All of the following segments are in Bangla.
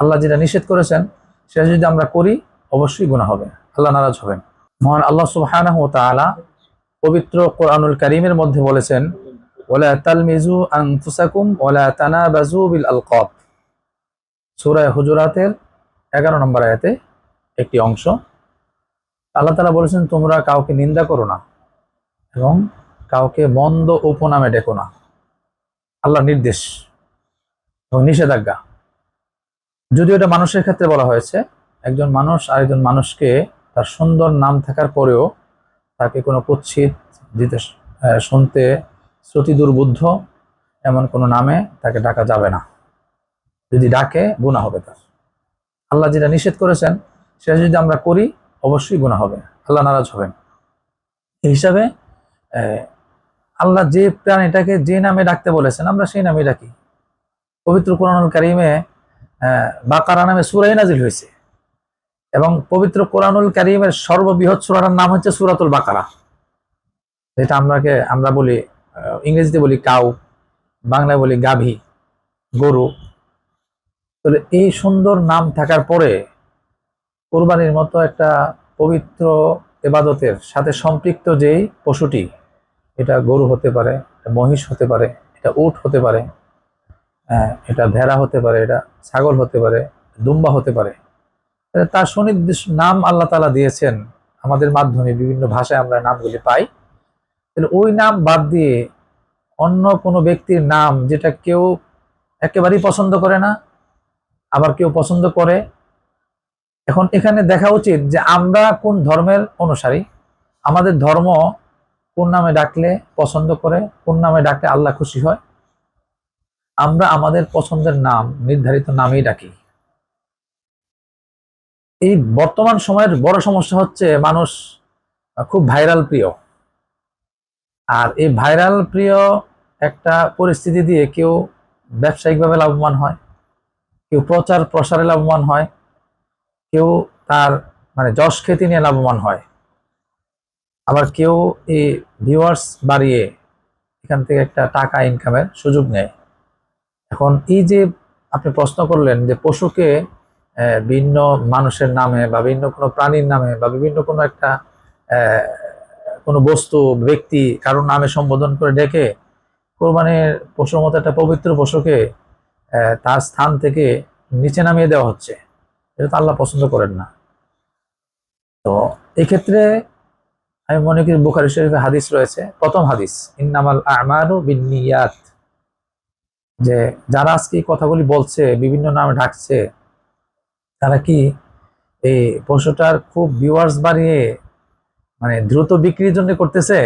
আল্লাহ যেটা নিষেধ করেছেন সেটা যদি আমরা করি অবশ্যই গুনাহ হবে, আল্লাহ নারাজ হবেন। মহান আল্লাহ সুবহানাহু ওয়া তাআলা পবিত্র কোরআনুল কারীমের মধ্যে বলেছেন, ওয়ালা তালমিজু আনফুসাকুম ওয়ালা তানাবাজু বিল আলকাব। সূরা হুজুরাতের 11 নম্বর আয়াতে একটি অংশ। আল্লাহ তাআলা বলেছেন, তোমরা কাউকে নিন্দা করো না এবং কাউকে মন্দ উপনামে ডেকো না। আল্লাহর নির্দেশ এবং নিষেধাজ্ঞা। যদিও এটা মানুষের ক্ষেত্রে বলা হয়েছে, একজন মানুষ আরেকজন মানুষকে তার সুন্দর নাম থাকার পরেও তাকে কোনো কুৎসিত দিতে শুনতে শ্রুতি দুর্বুদ্ধ এমন কোনো নামে তাকে ডাকা যাবে না। যদি ডাকে গুনাহ হবে তার। আল্লাহ যেটা নিষেধ করেছেন সেটা যদি আমরা করি অবশ্যই গুনাহ হবে, আল্লাহ নারাজ হবেন। এই হিসাবে আল্লাহ যে প্রাণীটাকে যে নামে ডাকতে বলেছেন আমরা সেই নামে ডাকি। পবিত্র কোরআনুল কারীমে বাকারা নামে সূরা নাজিল হয়েছে এবং পবিত্র কোরআনুল কারীমের সর্ববৃহৎ সূরাটার নাম হচ্ছে সূরাতুল বাকারা, যেটা আমরা বলি, ইংরেজিতে বলি কাউ, বাংলায় বলি গাভী, গরু। তাহলে এই সুন্দর নাম থাকার পরে কোরবানির মতো একটা পবিত্র ইবাদতের সাথে সম্পৃক্ত যেই পশুটি, এটা গরু হতে পারে, এটা মহিষ হতে পারে, এটা উট হতে পারে, এটা ভেড়া হতে পারে, এটা ছাগল হতে পারে, দুম্বা হতে পারে, তার সুনির্দিষ্ট নাম আল্লাহ তাআলা দিয়েছেন। আমাদের মাধ্যমে বিভিন্ন ভাষায় আমরা নামগুলি পাই। তাহলে ওই নাম বাদ দিয়ে অন্য কোনো ব্যক্তির নাম, যেটা কেউ একেবারেই পছন্দ করে না আবার কেউ পছন্দ করে, এখন এখানে দেখা উচিত যে আমরা কোন ধর্মের অনুসারী, আমাদের ধর্ম কোন নামে ডাকলে পছন্দ করে, কোন নামে ডাকলে আল্লাহ খুশি হয়, আমরা আমাদের পছন্দের নাম, নির্ধারিত নামেই ডাকি। এই বর্তমান সময়ের বড় সমস্যা হচ্ছে মানুষ খুব ভাইরাল প্রিয়। আর এই ভাইরাল প্রিয় একটা পরিস্থিতি দিয়ে কেউ ব্যবসায়িকভাবে লাভবান হয়, কেউ প্রচার প্রসারে লাভবান হয়, কেউ তার যশ খ্যাতি নিয়ে লাভবান হয়, আবার কেউ এই ভিউয়ার্স বাড়িয়ে এখান থেকে একটা টাকা ইনকামের সুযোগ নেয়। এখন এই যে আপনি প্রশ্ন করলেন যে পশুকে ভিন্ন মানুষের নামে বা ভিন্ন কোনো প্রাণীর নামে বা বিভিন্ন কোনো একটা কোনো বস্তু, ব্যক্তি কারোর নামে সম্বোধন করে ডেকে কোরবানির পশুর মতো একটা পবিত্র পশুকে তার স্থান থেকে নিচে নামিয়ে দেওয়া হচ্ছে, এটা তো আল্লাহ পছন্দ করেন না। তো এক্ষেত্রে আমি মনে করি বুখারী শরীফে হাদিস রয়েছে, প্রথম হাদিস, ইন্নামাল আমালু বিন্নিয়াত, যে যারা আজকে এই কথাগুলি বলছে, বিভিন্ন নামে ডাকছে, তারা কি এই পশুটার খুব ভিউয়ার্স বাড়িয়ে দ্রুত বিক্রির জন্য করতেছে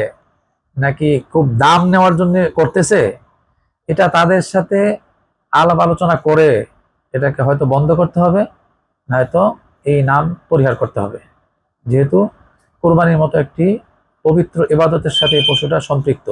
নাকি খুব দাম নেওয়ার জন্য করতেছে, এটা তাদের সাথে আলাপ আলোচনা করে এটাকে হয়তো বন্ধ করতে হবে, নয়তো এই নাম পরিহার করতে হবে, যেহেতু কোরবানির মতো একটি পবিত্র ইবাদতের সাথে এই পশুটা সম্পৃক্ত।